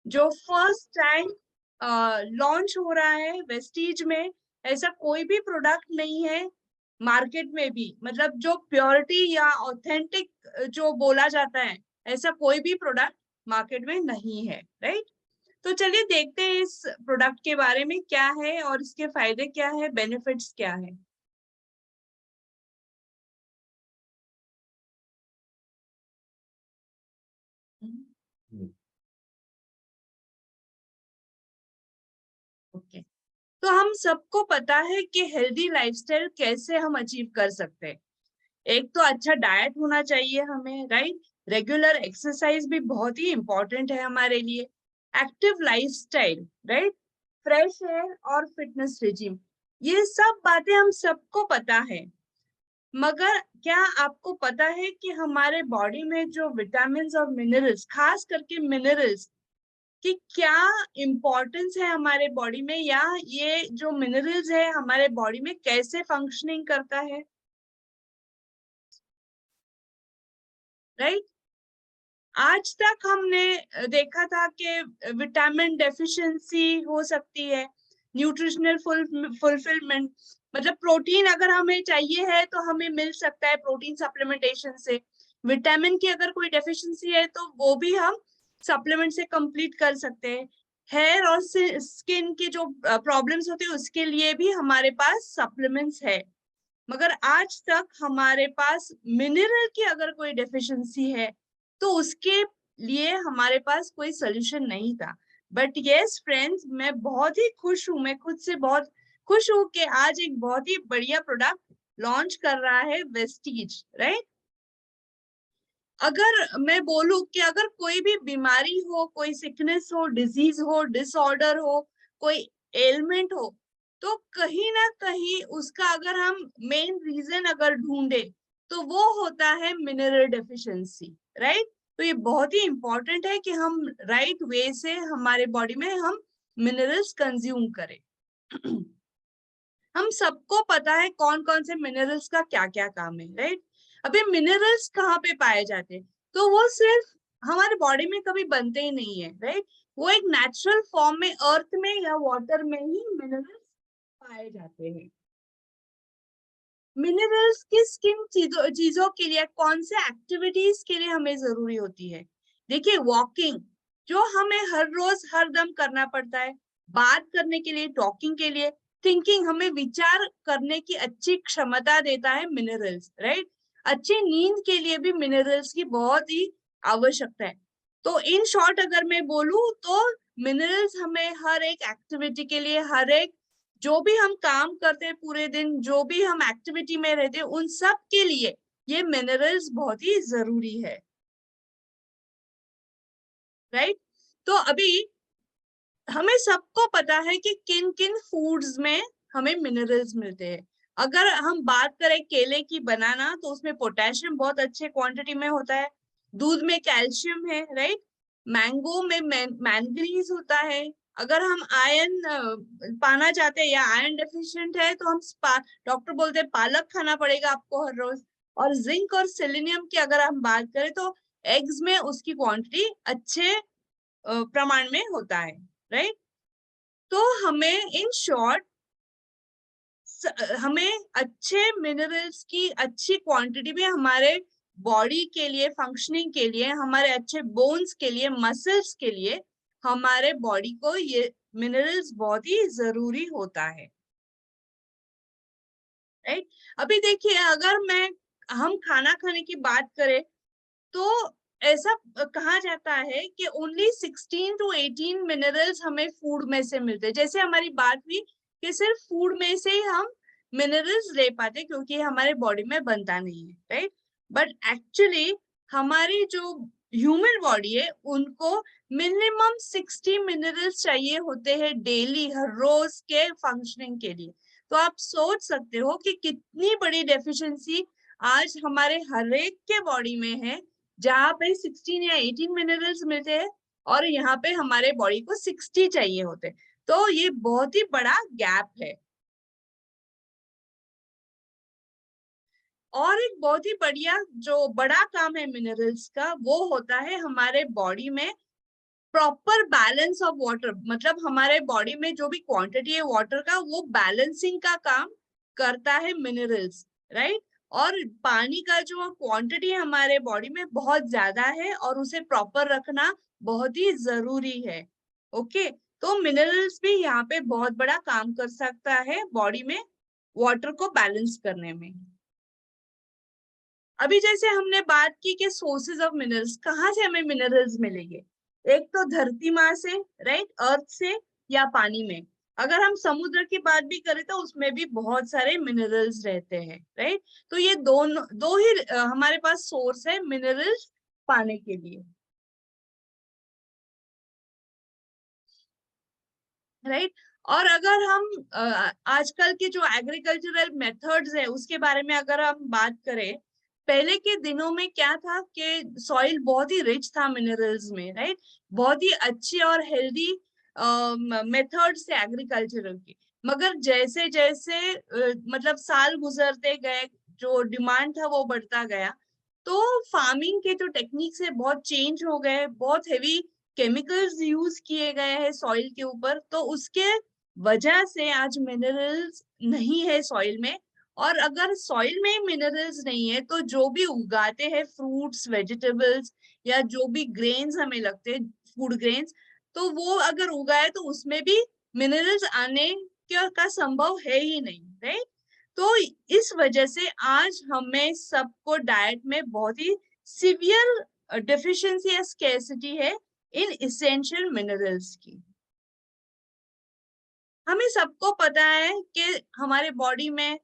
जो first time launch हो रहा है वेस्टीज में, ऐसा कोई भी प्रोडक्ट नहीं है मार्केट में भी, मतलब जो प्योरिटी या ऑथेंटिक जो बोला जाता है, ऐसा कोई भी प्रोडक्ट मार्केट में नहीं है, राइट। तो चलिए देखते हैं इस प्रोडक्ट के बारे में क्या है और इसके फायदे क्या है, बेनिफिट्स क्या है। ओके, तो हम सबको पता है कि हेल्दी लाइफस्टाइल कैसे हम अचीव कर सकते हैं। एक तो अच्छा डाइट होना चाहिए हमें, राइट। रेगुलर एक्सरसाइज भी बहुत ही इंपॉर्टेंट है हमारे लिए। Active lifestyle, right. Fresh air और फिटनेस रिजिम, ये सब बातें हम सबको पता है। मगर क्या आपको पता है कि हमारे बॉडी में जो विटामिन और मिनरल्स, खास करके मिनरल्स की क्या इम्पोर्टेंस है हमारे बॉडी में, या ये जो मिनरल्स है हमारे बॉडी में कैसे फंक्शनिंग करता है, राइट। आज तक हमने देखा था कि विटामिन डेफिशिएंसी हो सकती है, न्यूट्रिशनल फुलफिलमेंट, मतलब प्रोटीन अगर हमें चाहिए है तो हमें मिल सकता है प्रोटीन सप्लीमेंटेशन से। विटामिन की अगर कोई डेफिशिएंसी है तो वो भी हम सप्लीमेंट से कंप्लीट कर सकते हैं। हेयर और स्किन की जो प्रॉब्लम्स होती है उसके लिए भी हमारे पास सप्लीमेंट्स है। मगर आज तक हमारे पास मिनरल की अगर कोई डेफिशिएंसी है तो उसके लिए हमारे पास कोई सोल्यूशन नहीं था। बट यस फ्रेंड्स, मैं बहुत ही खुश हूँ, मैं खुद से बहुत खुश हूँ कि आज एक बहुत ही बढ़िया प्रोडक्ट लॉन्च कर रहा है वेस्टीज, राइट। अगर मैं बोलूं कि अगर कोई भी बीमारी हो, कोई सिकनेस हो, डिजीज हो, डिसऑर्डर हो, कोई एलिमेंट हो, तो कहीं ना कहीं उसका अगर हम मेन रीजन अगर ढूंढे तो वो होता है मिनरल डेफिशिएंसी, राइट। तो ये बहुत ही इंपॉर्टेंट है कि हम राइट वे से हमारे बॉडी में हम मिनरल्स कंज्यूम करें। हम सबको पता है कौन कौन से मिनरल्स का क्या क्या काम है, राइट। अभी मिनरल्स कहाँ पे पाए जाते हैं, तो वो सिर्फ हमारे बॉडी में कभी बनते ही नहीं है, राइट। वो एक नेचुरल फॉर्म में अर्थ में या वाटर में ही मिनरल्स पाए जाते हैं। मिनरल्स किस किन चीजों चीजों के लिए, कौन से एक्टिविटीज के लिए हमें जरूरी होती है। देखिए वॉकिंग, जो हमें हर रोज हर दम करना पड़ता है, बात करने के लिए, टॉकिंग के लिए, थिंकिंग, हमें विचार करने की अच्छी क्षमता देता है मिनरल्स, राइट। अच्छी नींद के लिए भी मिनरल्स की बहुत ही आवश्यकता है। तो इन शॉर्ट अगर मैं बोलूं तो मिनरल्स हमें हर एक एक्टिविटी के लिए, हर एक जो भी हम काम करते हैं पूरे दिन, जो भी हम एक्टिविटी में रहते हैं, उन सब के लिए ये मिनरल्स बहुत ही जरूरी है, राइट। तो अभी हमें सबको पता है कि किन किन फूड्स में हमें मिनरल्स मिलते हैं। अगर हम बात करें केले की, बनाना, तो उसमें पोटेशियम बहुत अच्छे क्वांटिटी में होता है। दूध में कैल्शियम है, राइट। मैंगो में मैंगनीज होता है। अगर हम आयरन पाना चाहते हैं या आयरन डेफिशिएंट है तो हम डॉक्टर बोलते हैं पालक खाना पड़ेगा आपको हर रोज। और जिंक और सेलेनियम की अगर हम बात करें तो एग्स में उसकी क्वांटिटी अच्छे प्रमाण में होता है, राइट। तो हमें इन शॉर्ट हमें अच्छे मिनरल्स की अच्छी क्वांटिटी में हमारे बॉडी के लिए, फंक्शनिंग के लिए, हमारे अच्छे बोन्स के लिए, मसल्स के लिए, हमारे बॉडी को ये मिनरल्स बहुत ही जरूरी होता है, राइट। अभी देखिए अगर मैं हम खाना खाने की बात करें तो ऐसा कहा जाता है कि ओनली 16 to 18 मिनरल्स हमें फूड में से मिलते हैं। जैसे हमारी बात हुई कि सिर्फ फूड में से ही हम मिनरल्स ले पाते हैं क्योंकि हमारे बॉडी में बनता नहीं है, राइट। बट एक्चुअली हमारी जो ह्यूमन बॉडी है उनको मिनिमम 60 मिनरल्स चाहिए होते हैं डेली, हर रोज के फंक्शनिंग के लिए। तो आप सोच सकते हो कि कितनी बड़ी डेफिशिएंसी आज हमारे हर एक के बॉडी में है, जहाँ पे 16 या 18 मिनरल्स मिलते हैं और यहाँ पे हमारे बॉडी को 60 चाहिए होते हैं। तो ये बहुत ही बड़ा गैप है। और एक बहुत ही बढ़िया जो बड़ा काम है मिनरल्स का, वो होता है हमारे बॉडी में प्रॉपर बैलेंस ऑफ वाटर, मतलब हमारे बॉडी में जो भी क्वांटिटी है वाटर का वो बैलेंसिंग का काम करता है मिनरल्स, राइट। और पानी का जो क्वांटिटी है हमारे बॉडी में बहुत ज्यादा है और उसे प्रॉपर रखना बहुत ही जरूरी है। ओके, तो मिनरल्स भी यहाँ पे बहुत बड़ा काम कर सकता है बॉडी में वाटर को बैलेंस करने में। अभी जैसे हमने बात की कि सोर्सेज ऑफ मिनरल्स, कहाँ से हमें मिनरल्स मिलेंगे? एक तो धरती माँ से, राइट, अर्थ से, या पानी में। अगर हम समुद्र की बात भी करें तो उसमें भी बहुत सारे मिनरल्स रहते हैं, राइट। तो ये दोनों दो ही हमारे पास सोर्स है मिनरल्स पाने के लिए, राइट। और अगर हम आजकल के जो एग्रीकल्चरल मेथड्स है उसके बारे में अगर हम बात करें, पहले के दिनों में क्या था कि सॉइल बहुत ही रिच था मिनरल्स में, राइट। बहुत ही अच्छी और हेल्दी मेथड से एग्रीकल्चरल की। मगर जैसे जैसे मतलब साल गुजरते गए, जो डिमांड था वो बढ़ता गया, तो फार्मिंग के जो टेक्निक्स है बहुत चेंज हो गए, बहुत हेवी केमिकल्स यूज किए गए हैं सॉइल के ऊपर, तो उसके वजह से आज मिनरल्स नहीं है सॉइल में। और अगर सॉइल में मिनरल्स नहीं है तो जो भी उगाते हैं फ्रूट्स वेजिटेबल्स या जो भी ग्रेन्स हमें लगते हैं फूड ग्रेन्स, तो वो अगर उगाए तो उसमें भी मिनरल्स आने का संभव है ही नहीं, राइट। तो इस वजह से आज हमें सबको डाइट में बहुत ही सिवियर डेफिशिएंसी या स्कैर्सिटी है इन इसेंशियल मिनरल्स की। हमें सबको पता है कि हमारे बॉडी में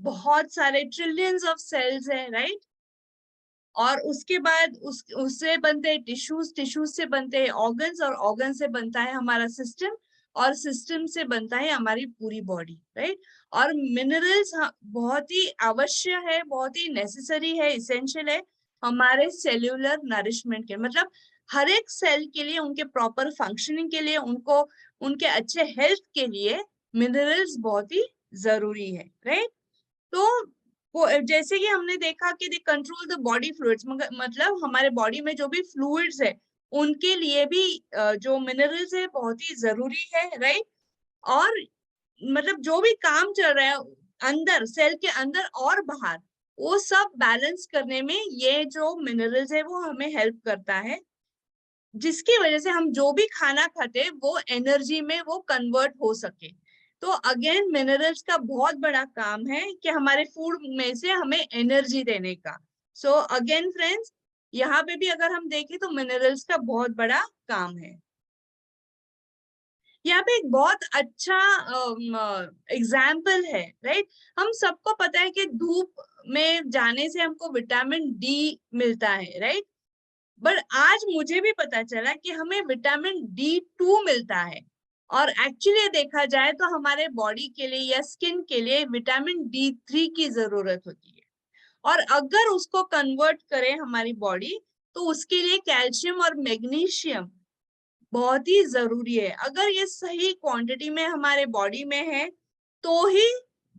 बहुत सारे ट्रिलियंस ऑफ सेल्स हैं, राइट। और उसके बाद उससे बनते हैं टिश्यूज, टिश्यूज से बनते हैं ऑर्गन्स, और ऑर्गन से बनता है हमारा सिस्टम, और सिस्टम से बनता है हमारी पूरी बॉडी, राइट। और मिनरल्स बहुत ही आवश्यक है, बहुत ही नेसेसरी है, इसेंशियल है हमारे सेल्यूलर नरिशमेंट के, मतलब हर एक सेल के लिए, उनके प्रॉपर फंक्शनिंग के लिए, उनको उनके अच्छे हेल्थ के लिए मिनरल्स बहुत ही जरूरी है, राइट। तो वो जैसे कि हमने देखा कि they control the body fluids, मतलब हमारे बॉडी में जो भी फ्लूइड्स है उनके लिए भी जो मिनरल्स है बहुत ही जरूरी है, राइट। और मतलब जो भी काम चल रहा है अंदर सेल के अंदर और बाहर, वो सब बैलेंस करने में ये जो मिनरल्स है वो हमें हेल्प करता है, जिसकी वजह से हम जो भी खाना खाते हैं वो एनर्जी में वो कन्वर्ट हो सके। तो अगेन मिनरल्स का बहुत बड़ा काम है कि हमारे फूड में से हमें एनर्जी देने का। सो अगेन फ्रेंड्स, यहाँ पे भी अगर हम देखें तो मिनरल्स का बहुत बड़ा काम है। यहाँ पे एक बहुत अच्छा एग्जाम्पल है, राइट। हम सबको पता है कि धूप में जाने से हमको विटामिन डी मिलता है, राइट। बट आज मुझे भी पता चला कि हमें विटामिन D2 मिलता है, और एक्चुअली देखा जाए तो हमारे बॉडी के लिए या स्किन के लिए विटामिन D3 की जरूरत होती है। और अगर उसको कन्वर्ट करें हमारी बॉडी, तो उसके लिए कैल्शियम और मैग्नीशियम बहुत ही जरूरी है। अगर ये सही क्वांटिटी में हमारे बॉडी में है तो ही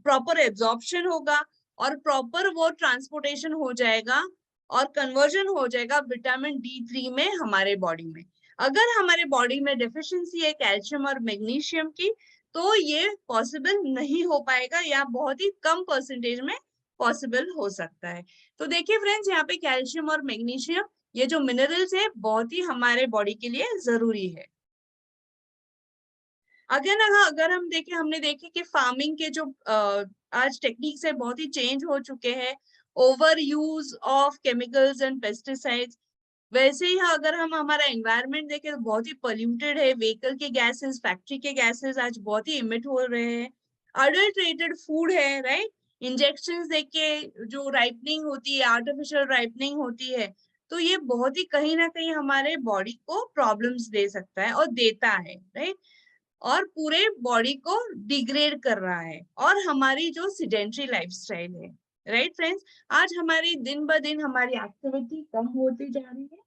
प्रॉपर एब्जॉर्प्शन होगा और प्रॉपर वो ट्रांसपोर्टेशन हो जाएगा और कन्वर्जन हो जाएगा विटामिन D3 में हमारे बॉडी में। अगर हमारे बॉडी में डेफिशिएंसी है कैल्शियम और मैग्नीशियम की, तो ये पॉसिबल नहीं हो पाएगा या बहुत ही कम परसेंटेज में पॉसिबल हो सकता है। तो देखिए फ्रेंड्स, यहाँ पे कैल्शियम और मैग्नीशियम, ये जो मिनरल्स है बहुत ही हमारे बॉडी के लिए जरूरी है। अगर हम देखें, हमने देखे कि फार्मिंग के जो आज टेक्निक्स है बहुत ही चेंज हो चुके हैं, over use of chemicals and pesticides. वैसे ही अगर हम हमारा एनवायरनमेंट देखें तो बहुत ही पोल्यूटेड है, व्हीकल के गैसेस, फैक्ट्री के गैसेस आज बहुत ही इमिट हो रहे हैं। अडल्ट्रेटेड फूड है, राइट। इंजेक्शंस देके जो राइपनिंग होती है, आर्टिफिशियल राइपनिंग होती है, तो ये बहुत ही कहीं ना कहीं हमारे बॉडी को प्रॉब्लम्स दे सकता है और देता है, राइट। और पूरे बॉडी को डिग्रेड कर रहा है, और हमारी जो सिडेंट्री लाइफस्टाइल है, राइट फ्रेंड्स, आज हमारी दिन ब दिन हमारी एक्टिविटी कम होती जा रही है,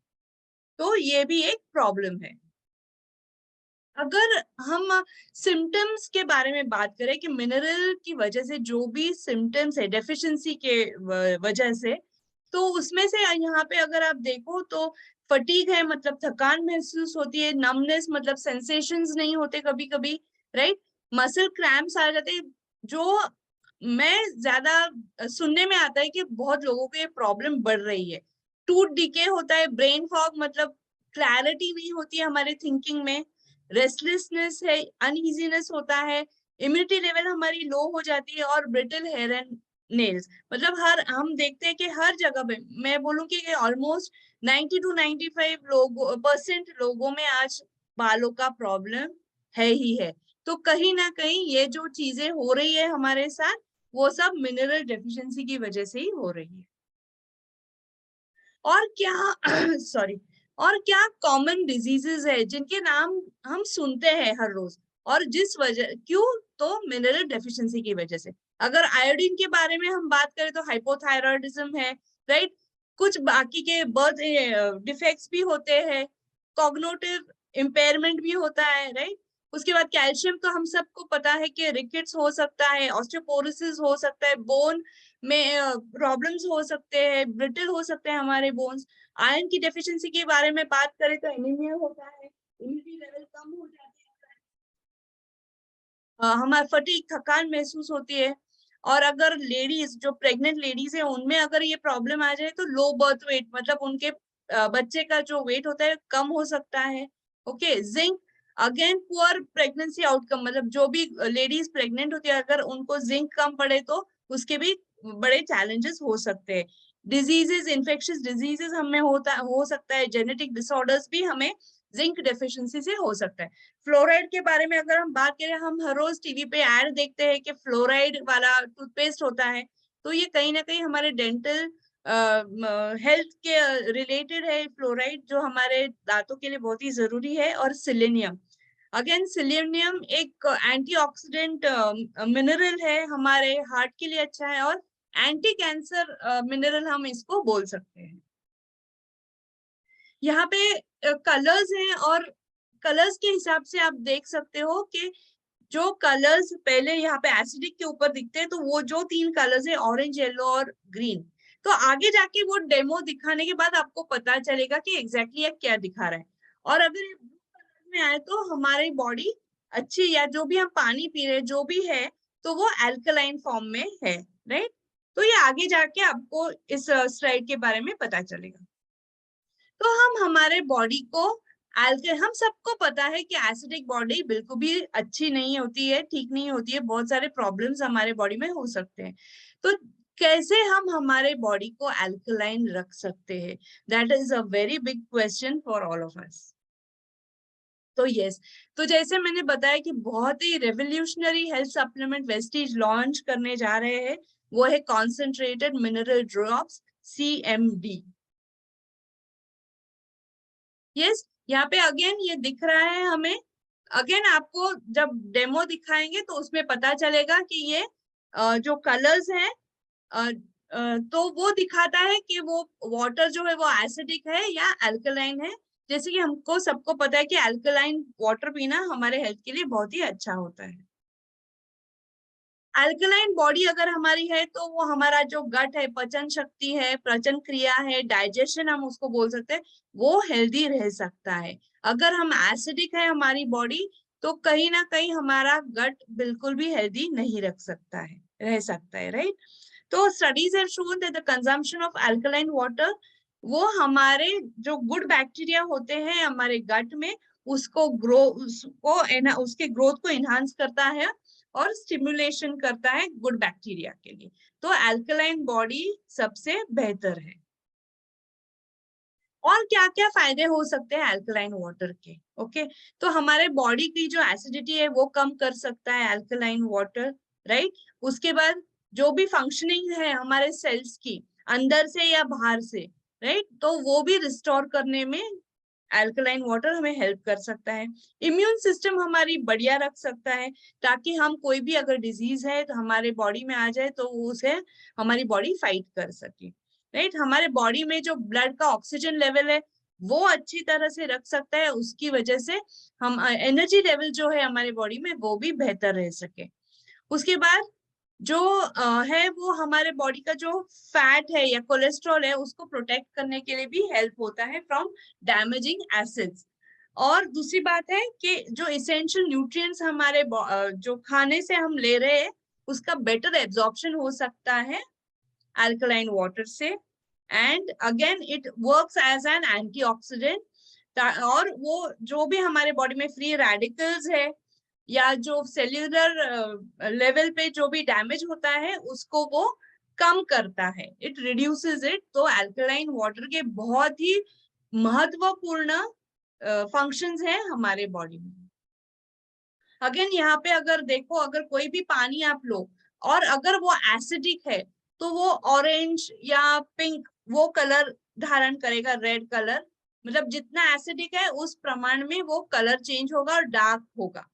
तो ये भी एक प्रॉब्लम है। अगर हम सिम्टम्स के बारे में बात करें कि मिनरल की वजह से जो भी सिम्टम्स है डेफिशिएंसी के वजह से, तो उसमें से यहाँ पे अगर आप देखो तो फटीग है, मतलब थकान महसूस होती है, नमनेस मतलब सेंसेशंस नहीं होते कभी कभी, राइट, मसल क्रैम्प्स आ जाते हैं, जो मैं ज्यादा सुनने में आता है कि बहुत लोगों को ये प्रॉब्लम बढ़ रही है। टूथ डिके होता है, ब्रेन फॉग मतलब क्लैरिटी नहीं होती है हमारे थिंकिंग में, रेस्टलेसनेस है, अनइजीनेस होता है, इम्यूनिटी लेवल हमारी लो हो जाती है, और ब्रिटल हेयर एंड नेल्स, मतलब हर हम देखते हैं कि हर जगह पे मैं बोलूं कि ऑलमोस्ट 90 to 95% लोगों में आज बालों का प्रॉब्लम है ही है। तो कहीं ना कहीं ये जो चीजें हो रही है हमारे साथ, वो सब मिनरल डेफिशिएंसी की वजह से ही हो रही है। और क्या सॉरी, और क्या कॉमन डिजीजेस है जिनके नाम हम सुनते हैं हर रोज, और जिस वजह क्यों, तो मिनरल डेफिशिएंसी की वजह से। अगर आयोडीन के बारे में हम बात करें तो हाइपोथायरॉयडिज्म है, राइट, कुछ बाकी के बर्थ डिफेक्ट्स भी होते हैं, कॉग्निटिव इम्पेयरमेंट भी होता है, राइट। उसके बाद कैल्शियम तो हम सबको पता है कि रिकेट्स हो सकता है, ऑस्टियोपोरोसिस हो सकता है, बोन में प्रॉब्लम्स हो सकते हैं, ब्रिटल हो सकते हैं हमारे बोन्स। आयरन की डेफिशिएंसी के बारे में बात करें तो एनीमिया होता है, इम्यूनिटी लेवल कम हो जाते हैं, हमारे फटीग थकान महसूस होती है। और अगर लेडीज जो प्रेग्नेंट लेडीज है उनमें अगर ये प्रॉब्लम आ जाए तो लो बर्थ वेट मतलब उनके बच्चे का जो वेट होता है कम हो सकता है। Okay, zinc again poor pregnancy outcome, मतलब जो भी लेडीज प्रेग्नेंट होती है अगर उनको जिंक कम पड़े तो उसके भी बड़े चैलेंजेस हो सकते हैं। डिजीजेस, इन्फेक्शियस डिजीजेस हमें हो सकता है, जेनेटिक डिसऑर्डर्स भी हमें जिंक डेफिशिएंसी से हो सकता है। फ्लोराइड के बारे में अगर हम बात करें, हम हर रोज टीवी पे ऐड देखते हैं कि फ्लोराइड वाला टूथपेस्ट होता है, तो ये कहीं ना कहीं हमारे डेंटल हेल्थ के रिलेटेड है फ्लोराइड, जो हमारे दांतों के लिए बहुत ही जरूरी है। और सिलेनियम, अगेन सिलेनियम एक एंटीऑक्सीडेंट मिनरल है, हमारे हार्ट के लिए अच्छा है, और एंटी कैंसर मिनरल हम इसको बोल सकते हैं। यहाँ पे कलर्स हैं, और कलर्स के हिसाब से आप देख सकते हो कि जो कलर्स पहले यहाँ पे एसिडिक के ऊपर दिखते हैं, तो वो जो 3 कलर्स है ऑरेंज, येलो और ग्रीन, तो आगे जाके वो डेमो दिखाने के बाद आपको पता चलेगा कि एग्जैक्टली ये क्या दिखा रहा है। और अगर ये ब्लू कलर में आए तो हमारी बॉडी अच्छी, या जो भी हम पानी पी रहे हैं जो भी है, तो वो अल्कलाइन फॉर्म में है, राइट। तो ये आगे जाके आपको इस स्लाइड के बारे में पता चलेगा। तो हम हमारे बॉडी को हम सबको पता है कि एसिडिक बॉडी बिल्कुल भी अच्छी नहीं होती है, ठीक नहीं होती है, बहुत सारे प्रॉब्लम्स हमारे बॉडी में हो सकते हैं। तो कैसे हम हमारे बॉडी को अल्कलाइन रख सकते हैं, that is a very big question for all of us. तो यस, तो जैसे मैंने बताया कि बहुत ही revolutionary health supplement Vestige launch करने जा रहे हैं, वो है concentrated mineral drops, CMD। Yes, यहाँ पे अगेन ये दिख रहा है हमें, अगेन आपको जब डेमो दिखाएंगे तो उसमें पता चलेगा कि ये जो कलर्स हैं, तो वो दिखाता है कि वो वाटर जो है वो एसिडिक है या अल्कलाइन है। जैसे कि हमको सबको पता है कि अल्कलाइन वाटर पीना हमारे हेल्थ के लिए बहुत ही अच्छा होता है। अल्कलाइन बॉडी अगर हमारी है तो वो हमारा जो गट है, पचन शक्ति है, प्रचन क्रिया है, डाइजेशन हम उसको बोल सकते हैं, वो हेल्दी रह सकता है। अगर हम एसिडिक है हमारी बॉडी, तो कहीं ना कहीं हमारा गट बिल्कुल भी हेल्दी नहीं रह सकता है, राइट। तो studies have shown that the consumption of alkaline water, वो हमारे जो गुड बैक्टीरिया होते हैं हमारे गट में, उसके ग्रोथ को इनहांस करता है और स्टिमुलेशन करता है गुड बैक्टीरिया के लिए। तो अल्कलाइन बॉडी सबसे बेहतर है। और क्या क्या फायदे हो सकते हैं अल्कलाइन वाटर के? ओके, तो हमारे बॉडी की जो एसिडिटी है वो कम कर सकता है अल्कलाइन वाटर, राइट। उसके बाद जो भी फंक्शनिंग है हमारे सेल्स की, अंदर से या बाहर से, राइट, तो वो भी रिस्टोर करने में अल्कलाइन वाटर हमें हेल्प कर सकता है। इम्यून सिस्टम हमारी बढ़िया रख सकता है, ताकि हम कोई भी अगर डिजीज है तो हमारे बॉडी में आ जाए तो उसे हमारी बॉडी फाइट कर सके, राइट। हमारे बॉडी में जो ब्लड का ऑक्सीजन लेवल है वो अच्छी तरह से रख सकता है, उसकी वजह से हम एनर्जी लेवल जो है हमारे बॉडी में वो भी बेहतर रह सके। उसके बाद जो है वो हमारे बॉडी का जो फैट है या कोलेस्ट्रॉल है उसको प्रोटेक्ट करने के लिए भी हेल्प होता है फ्रॉम डैमेजिंग एसिड्स। और दूसरी बात है कि जो इसेंशियल न्यूट्रिएंट्स हमारे जो खाने से हम ले रहे हैं उसका बेटर एब्जॉर्प्शन हो सकता है अल्कलाइन वाटर से। And again it works as an antioxidant, और वो जो भी हमारे बॉडी में फ्री रेडिकल्स है या जो सेल्यूलर लेवल पे जो भी डैमेज होता है उसको वो कम करता है, इट रिड्यूसेस इट। तो अल्कलाइन वाटर के बहुत ही महत्वपूर्ण फंक्शंस हैं हमारे बॉडी में। अगेन यहाँ पे अगर देखो, अगर कोई भी पानी आप लो और अगर वो एसिडिक है तो वो ऑरेंज या पिंक वो कलर धारण करेगा, रेड कलर। मतलब जितना एसिडिक है उस प्रमाण में वो कलर चेंज होगा और डार्क होगा।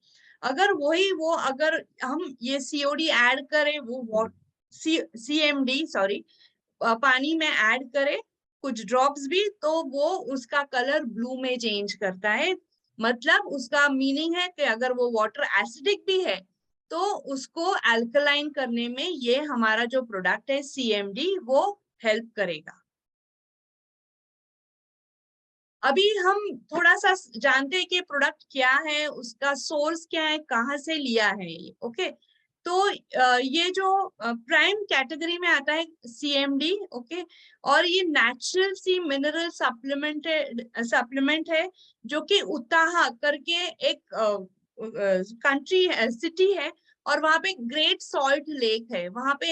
अगर वही वो अगर हम ये सीओडी ऐड करें, वो सीएमडी सॉरी पानी में ऐड करें कुछ ड्रॉप्स भी, तो वो उसका कलर ब्लू में चेंज करता है। मतलब उसका मीनिंग है कि अगर वो वाटर एसिडिक भी है तो उसको अल्कलाइन करने में ये हमारा जो प्रोडक्ट है सीएमडी वो हेल्प करेगा। अभी हम थोड़ा सा जानते हैं कि प्रोडक्ट क्या है, उसका सोर्स क्या है, कहाँ से लिया है ये। ओके, तो ये जो प्राइम कैटेगरी में आता है सीएमडी। ओके, और ये नेचुरल सी मिनरल सप्लीमेंट है जो कि उताहा करके एक कंट्री है, सिटी है, और वहां पे ग्रेट सॉल्ट लेक है। वहां पे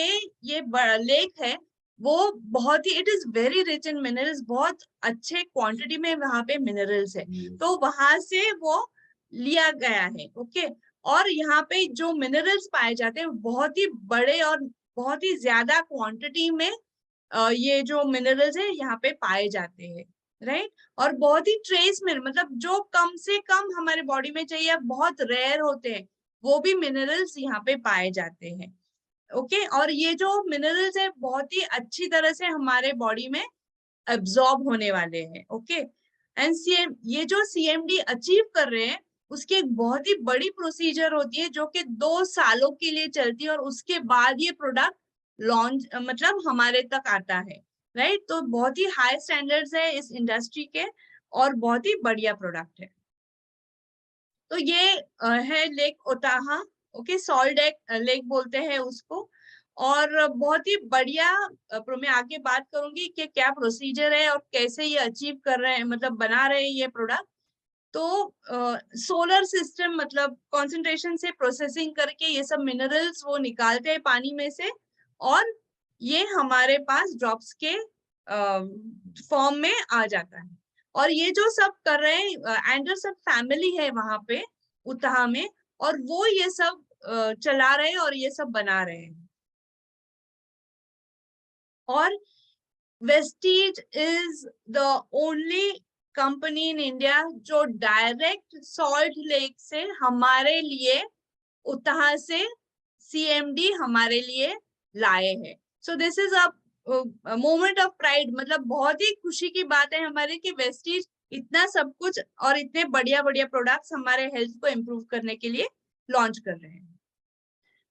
ये लेक है, वो बहुत ही it is very rich in minerals, बहुत अच्छे क्वांटिटी में वहां पे मिनरल्स है, तो वहां से वो लिया गया है। ओके, और यहाँ पे जो मिनरल्स पाए जाते हैं बहुत ही बड़े और बहुत ही ज्यादा क्वांटिटी में ये जो मिनरल्स है यहाँ पे पाए जाते हैं, राइट। और बहुत ही ट्रेस में, मतलब जो कम से कम हमारे बॉडी में चाहिए, बहुत रेयर होते हैं, वो भी मिनरल्स यहाँ पे पाए जाते हैं। ओके, और ये जो मिनरल्स है बहुत ही अच्छी तरह से हमारे बॉडी में एब्जॉर्ब होने वाले हैं। ओके, एंड ये जो सीएमडी अचीव कर रहे हैं उसकी एक बहुत ही बड़ी प्रोसीजर होती है जो कि 2 सालों के लिए चलती है, और उसके बाद ये प्रोडक्ट लॉन्च मतलब हमारे तक आता है, राइट। तो बहुत ही हाई स्टैंडर्ड्स है इस इंडस्ट्री के, और बहुत ही बढ़िया प्रोडक्ट है। तो ये है लेक ओताहा। ओके, सॉल्ट लेक बोलते हैं उसको। और बहुत ही बढ़िया मैं आगे बात करूंगी कि क्या प्रोसीजर है और कैसे ये अचीव कर रहे हैं, मतलब बना रहे हैं ये प्रोडक्ट। तो सोलर सिस्टम, मतलब कंसंट्रेशन से प्रोसेसिंग करके ये सब मिनरल्स वो निकालते हैं पानी में से, और ये हमारे पास ड्रॉप्स के फॉर्म में आ जाता है। और ये जो सब कर रहे हैं एंडरसन फैमिली है वहां पे उताहा में, और वो ये सब चला रहे हैं और ये सब बना रहे हैं। और Vestige is the only company in India जो डायरेक्ट सॉल्ट लेक से हमारे लिए उताहा से सीएमडी हमारे लिए लाए हैं। So this is a moment of pride, मतलब बहुत ही खुशी की बात है हमारे कि वेस्टीज इतना सब कुछ और इतने बढ़िया बढ़िया प्रोडक्ट्स हमारे हेल्थ को इम्प्रूव करने के लिए लॉन्च कर रहे हैं।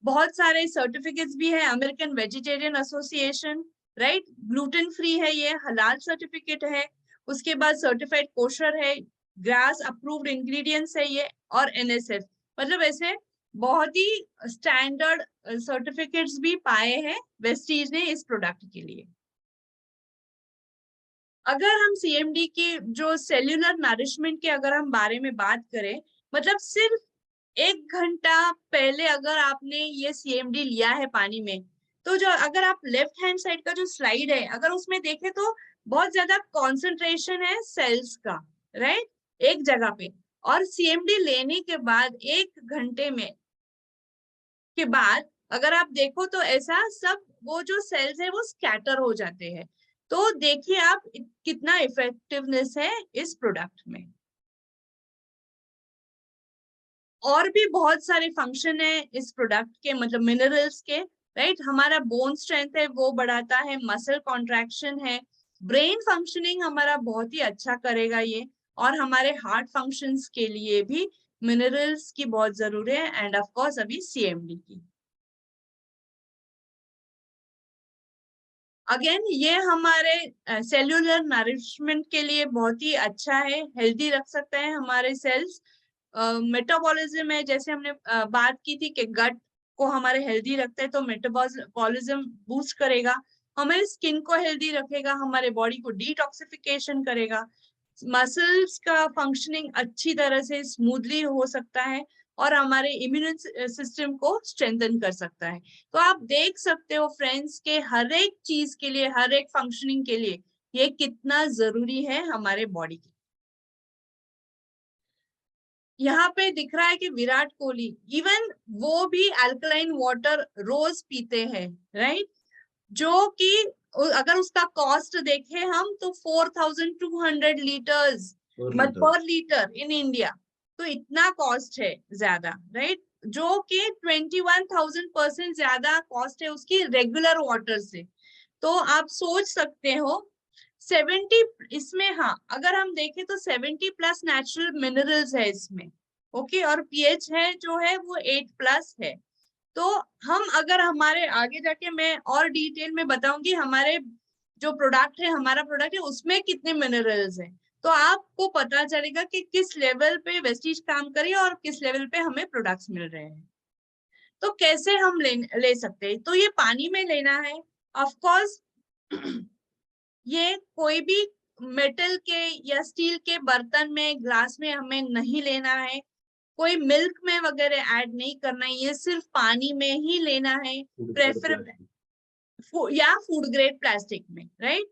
बहुत सारे सर्टिफिकेट्स भी है, American vegetarian association, right, gluten free है ये, हलाल सर्टिफिकेट है, उसके बाद सर्टिफाइड कोशर है, ग्रास अप्रूव्ड इंग्रेडिएंट्स है ये, और एनएसएफ, मतलब ऐसे बहुत ही स्टैंडर्ड सर्टिफिकेट्स भी पाए हैं वेस्टीज ने इस प्रोडक्ट के लिए। अगर हम सीएमडी के जो सेल्यूलर नरिशमेंट के अगर हम बारे में बात करें, मतलब सिर्फ 1 घंटा पहले अगर आपने ये सीएमडी लिया है पानी में, तो जो अगर आप लेफ्ट हैंड साइड का जो स्लाइड है अगर उसमें देखें तो बहुत ज्यादा कॉन्सेंट्रेशन है सेल्स का, राइट, एक जगह पे। और सीएमडी लेने के बाद 1 घंटे में के बाद अगर आप देखो तो ऐसा सब वो जो सेल्स है वो स्कैटर हो जाते हैं। तो देखिए आप कितना इफेक्टिवनेस है इस प्रोडक्ट में। और भी बहुत सारे फंक्शन है इस प्रोडक्ट के, मतलब मिनरल्स के, राइट। हमारा बोन स्ट्रेंथ है वो बढ़ाता है, मसल कॉन्ट्रैक्शन है, ब्रेन फंक्शनिंग हमारा बहुत ही अच्छा करेगा ये, और हमारे हार्ट फंक्शंस के लिए भी मिनरल्स की बहुत जरूरी है, एंड ऑफ कोर्स अभी सीएमडी की। अगेन ये हमारे सेल्यूलर नरिशमेंट के लिए बहुत ही अच्छा है, हेल्दी रख सकता है हमारे सेल्स। मेटाबॉलिज्म है, जैसे हमने बात की थी कि गट को हमारे हेल्दी रखता है, तो मेटाबॉलिज्म बूस्ट करेगा, हमारे स्किन को हेल्दी रखेगा, हमारे बॉडी को डिटॉक्सिफिकेशन करेगा, मसल्स का फंक्शनिंग अच्छी तरह से स्मूथली हो सकता है, और हमारे इम्यून सिस्टम को स्ट्रेंथन कर सकता है। तो आप देख सकते हो फ्रेंड्स के हर एक चीज के लिए, हर एक फंक्शनिंग के लिए ये कितना जरूरी है हमारे बॉडी की। यहाँ पे दिख रहा है कि विराट कोहली इवन वो भी अल्कलाइन वाटर रोज पीते हैं, राइट, जो कि अगर उसका कॉस्ट देखें हम तो 4200 लीटर्स पर लीटर इन इंडिया, तो इतना कॉस्ट है ज्यादा, राइट, जो कि 21,000% ज्यादा कॉस्ट है उसकी रेगुलर वाटर से। तो आप सोच सकते हो 70 इसमें, हाँ अगर हम देखें तो 70+ नेचुरल मिनरल्स है इसमें, ओके, और पीएच है जो है वो 8+ है। तो हम अगर हमारे आगे जाके मैं और डिटेल में बताऊंगी हमारे जो प्रोडक्ट है, हमारा प्रोडक्ट है उसमें कितने मिनरल्स हैं, तो आपको पता चलेगा कि किस लेवल पे वेस्टीज काम कर रही है और किस लेवल पे हमें प्रोडक्ट्स मिल रहे हैं। तो कैसे हम ले सकते हैं, तो ये पानी में लेना है ऑफ कोर्स। ये कोई भी मेटल के या स्टील के बर्तन में, ग्लास में हमें नहीं लेना है, कोई मिल्क में वगैरह ऐड नहीं करना है, ये सिर्फ पानी में ही लेना है, प्रेफरेबल या फूड ग्रेड प्लास्टिक में, राइट।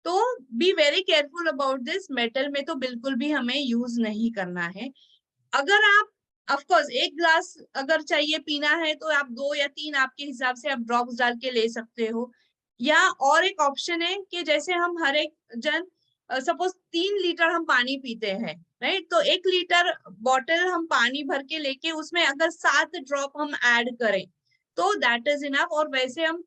तो be very careful about this, metal में तो बिल्कुल भी हमें यूज नहीं करना है। अगर आप ऑफ कोर्स एक ग्लास अगर चाहिए पीना है तो आप 2 या 3 आपके हिसाब से आप ड्रॉप्स डाल के ले सकते हो, या और एक ऑप्शन है कि जैसे हम हर एक जन सपोज 3 लीटर हम पानी पीते हैं, राइट, तो 1 लीटर बॉटल हम पानी भर के लेके उसमें अगर 7 ड्रॉप हम ऐड करें तो दैट इज इनफ, और वैसे हम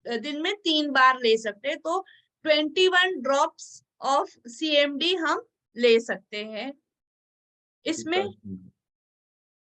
दिन में 3 बार ले सकते हैं, तो 21 ड्रॉप्स ऑफ CMD हम ले सकते हैं। इसमें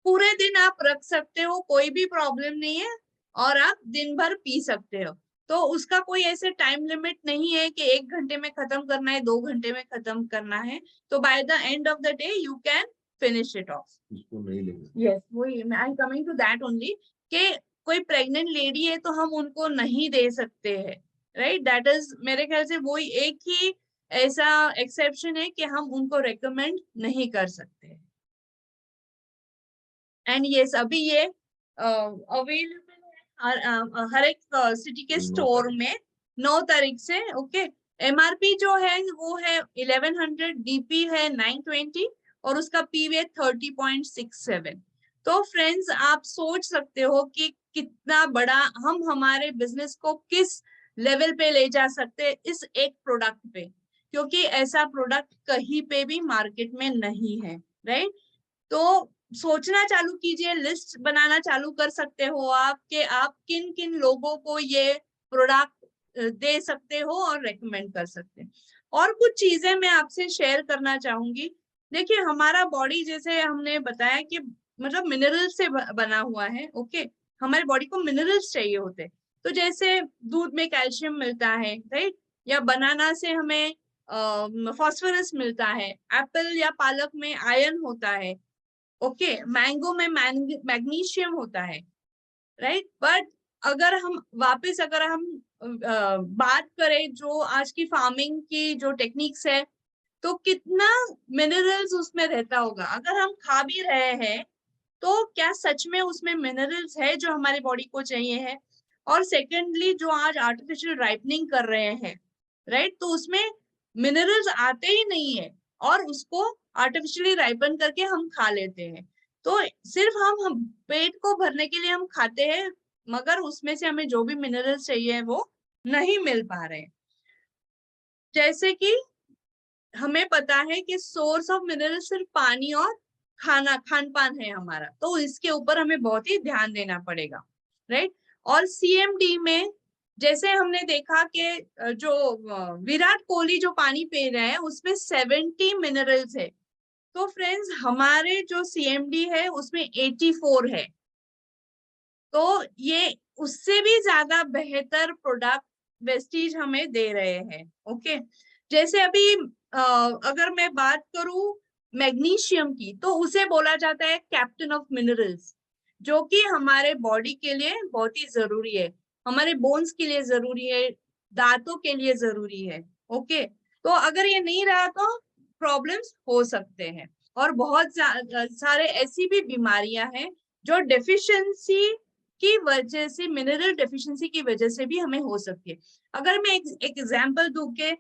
पूरे दिन आप रख सकते हो, कोई भी प्रॉब्लम नहीं है, और आप दिन भर पी सकते हो। तो उसका कोई ऐसे टाइम लिमिट नहीं है कि 1 घंटे में खत्म करना है, 2 घंटे में खत्म करना है, तो by the end of the day you can finish it off. इसको नहीं लेंगे। यस, वही I am coming to that only, कि कोई प्रेग्नेंट लेडी है तो हम उनको नहीं दे सकते हैं, राइट, दैट इज मेरे ख्याल से वही एक ही ऐसा एक्सेप्शन है कि हम उनको रेकमेंड नहीं कर सकते। एंड यस, अभी ये अवेलेबल है हर एक सिटी के स्टोर में 9 तारीख से, ओके। MRP जो है वो है 1100, DP है 920, और उसका PV है 30.67। तो फ्रेंड्स आप सोच सकते हो कि कितना बड़ा हम हमारे बिजनेस को किस लेवल पे ले जा सकते हैं इस एक प्रोडक्ट पे, क्योंकि ऐसा प्रोडक्ट कहीं पे भी मार्केट में नहीं है, राइट। तो सोचना चालू कीजिए, लिस्ट बनाना चालू कर सकते हो आप कि आप किन किन लोगों को ये प्रोडक्ट दे सकते हो और रेकमेंड कर सकते हैं। और कुछ चीजें मैं आपसे शेयर करना चाहूंगी। देखिए हमारा बॉडी जैसे हमने बताया कि मतलब मिनरल से बना हुआ है, ओके, हमारे बॉडी को मिनरल्स चाहिए होते हैं। तो जैसे दूध में कैल्शियम मिलता है, राइट, या बनाना से हमें फास्फोरस मिलता है, एप्पल या पालक में आयरन होता है, ओके, मैंगो में मैग्नीशियम होता है, राइट। बट अगर हम वापस अगर हम बात करें जो आज की फार्मिंग की जो टेक्निक्स है, तो कितना मिनरल्स उसमें रहता होगा, अगर हम खा भी रहे हैं तो क्या सच में उसमें मिनरल्स है जो हमारी बॉडी को चाहिए है। और सेकेंडली जो आज आर्टिफिशियल राइपनिंग कर रहे हैं, राइट, तो उसमें मिनरल्स आते ही नहीं है, और उसको आर्टिफिशियली राइपन करके हम खा लेते हैं। तो सिर्फ हम पेट को भरने के लिए हम खाते हैं, मगर उसमें से हमें जो भी मिनरल्स चाहिए वो नहीं मिल पा रहे हैं। जैसे कि हमें पता है कि सोर्स ऑफ मिनरल सिर्फ पानी और खान पान है हमारा, तो इसके ऊपर हमें बहुत ही ध्यान देना पड़ेगा, राइट। और CMD में जैसे हमने देखा कि जो विराट कोहली जो पानी पी रहे हैं उसमें 70 मिनरल्स है, तो फ्रेंड्स हमारे जो CMD है उसमें 84 है। तो ये उससे भी ज्यादा बेहतर प्रोडक्ट वेस्टीज हमें दे रहे हैं। ओके, जैसे अभी अगर मैं बात करूं मैग्नीशियम की, तो उसे बोला जाता है कैप्टन ऑफ मिनरल्स, जो कि हमारे बॉडी के लिए बहुत ही जरूरी है, हमारे बोन्स के लिए जरूरी है, दांतों के लिए जरूरी है। ओके, तो अगर ये नहीं रहा तो प्रॉब्लम्स हो सकते हैं। और बहुत सारे ऐसी भी बीमारियां हैं जो डेफिशिएंसी की वजह से, मिनरल डेफिशिएंसी की वजह से भी हमें हो सकती है। अगर मैं एक एग्जांपल दूं के,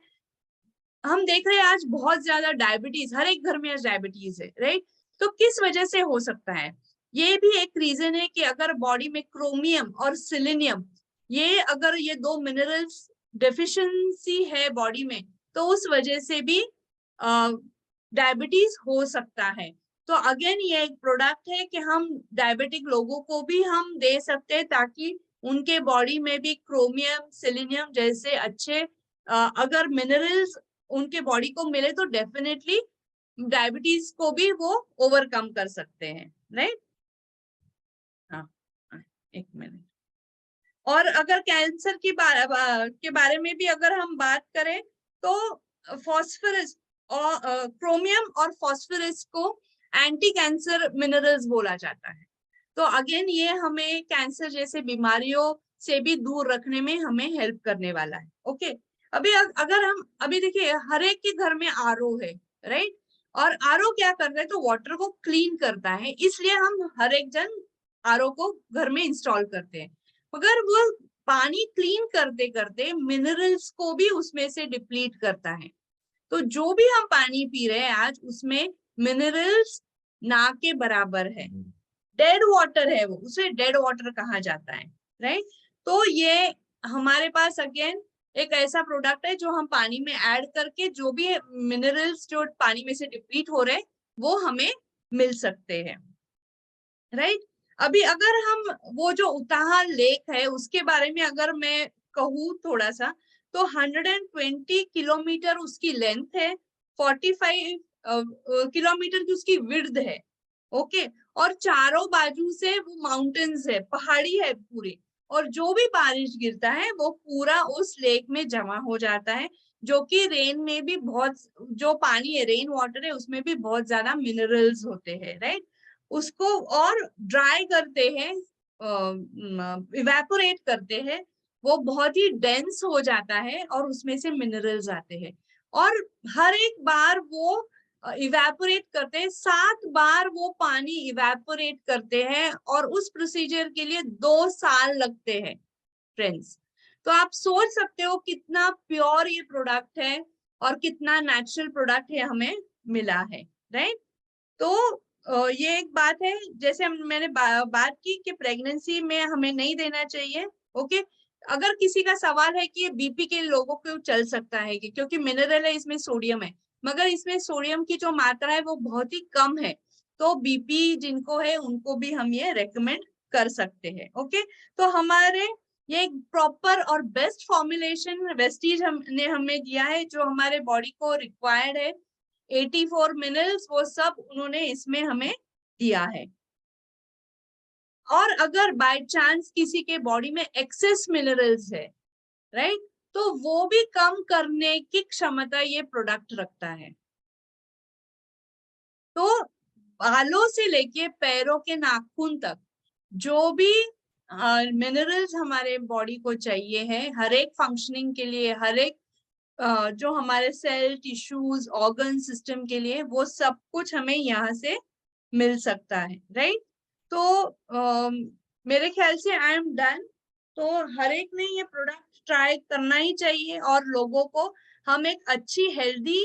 हम देख रहे हैं आज बहुत ज्यादा डायबिटीज, हर एक घर में आज डायबिटीज है, राइट? तो किस वजह से हो सकता है? ये भी एक रीजन है कि अगर बॉडी में क्रोमियम और सिलिनियम, ये अगर ये दो मिनरल्स डेफिशिएंसी है बॉडी में, तो उस वजह से भी डायबिटीज हो सकता है। तो अगेन ये एक प्रोडक्ट है कि हम डायबिटिक लोगों को भी हम दे सकते हैं, ताकि उनके बॉडी में भी क्रोमियम, सिलिनियम जैसे अच्छे अगर मिनरल्स उनके बॉडी को मिले तो डेफिनेटली डायबिटीज को भी वो ओवरकम कर सकते हैं, राइट? हाँ, एक मिनट। और अगर कैंसर के बारे में भी अगर हम बात करें, तो फॉस्फोरस और क्रोमियम और फॉस्फोरस को एंटी कैंसर मिनरल्स बोला जाता है। तो अगेन ये हमें कैंसर जैसे बीमारियों से भी दूर रखने में हमें हेल्प करने वाला है। ओके, अभी अगर हम अभी देखिए, हर एक के घर में आरओ है, राइट? और आरओ क्या करता है? तो वाटर को क्लीन करता है, इसलिए हम हर एक जन आरओ को घर में इंस्टॉल करते हैं। मगर वो पानी क्लीन करते करते मिनरल्स को भी उसमें से डिप्लीट करता है। तो जो भी हम पानी पी रहे हैं आज, उसमें मिनरल्स ना के बराबर है, डेड वाटर है वो, उसे डेड वाटर कहा जाता है, राइट? तो ये हमारे पास अगेन एक ऐसा प्रोडक्ट है जो हम पानी में ऐड करके जो भी मिनरल्स जो पानी में से डिप्लीट हो रहे हैं वो हमें मिल सकते हैं, राइट? अभी अगर हम वो जो उताहा लेक है उसके बारे में अगर मैं कहूँ थोड़ा सा, तो 120 किलोमीटर उसकी लेंथ है, 45 किलोमीटर की उसकी विड्थ है। ओके, और चारों बाजू से वो माउंटेन्स है, पहाड़ी है पूरी, और जो भी बारिश गिरता है वो पूरा उस लेक में जमा हो जाता है, जो कि रेन में भी बहुत, जो पानी है रेन वाटर है उसमें भी बहुत ज्यादा मिनरल्स होते हैं, राइट? उसको और ड्राई करते हैं, इवेपोरेट करते हैं, वो बहुत ही डेंस हो जाता है और उसमें से मिनरल्स आते हैं। और हर एक बार वो इवेपोरेट करते हैं, 7 बार वो पानी इवेपोरेट करते हैं, और उस प्रोसीजर के लिए 2 साल लगते हैं, फ्रेंड्स। तो आप सोच सकते हो कितना प्योर ये प्रोडक्ट है और कितना नेचुरल प्रोडक्ट है हमें मिला है, राइट? तो ये एक बात है, जैसे मैंने बात की कि प्रेगनेंसी में हमें नहीं देना चाहिए। ओके, अगर किसी का सवाल है कि ये बीपी के लोगों को चल सकता है कि, क्योंकि मिनरल है इसमें सोडियम है, मगर इसमें सोडियम की जो मात्रा है वो बहुत ही कम है, तो बीपी जिनको है उनको भी हम ये रेकमेंड कर सकते हैं। ओके, तो हमारे ये एक प्रॉपर और बेस्ट फॉर्मुलेशन वेस्टीज ने हमें दिया है, जो हमारे बॉडी को रिक्वायर्ड है, 84 मिनरल्स, वो सब उन्होंने इसमें हमें दिया है। और अगर बाय चांस किसी के बॉडी में एक्सेस मिनरल्स है, राइट, तो वो भी कम करने की क्षमता ये प्रोडक्ट रखता है। तो बालों से लेके पैरों के नाखून तक जो भी मिनरल्स हमारे बॉडी को चाहिए है हर एक फंक्शनिंग के लिए, हर एक जो हमारे सेल, टिश्यूज, ऑर्गन सिस्टम के लिए, वो सब कुछ हमें यहाँ से मिल सकता है, राइट? तो मेरे ख्याल से आई एम डन। तो हर एक ने ये प्रोडक्ट ट्राई करना ही चाहिए, और लोगों को हम एक अच्छी हेल्दी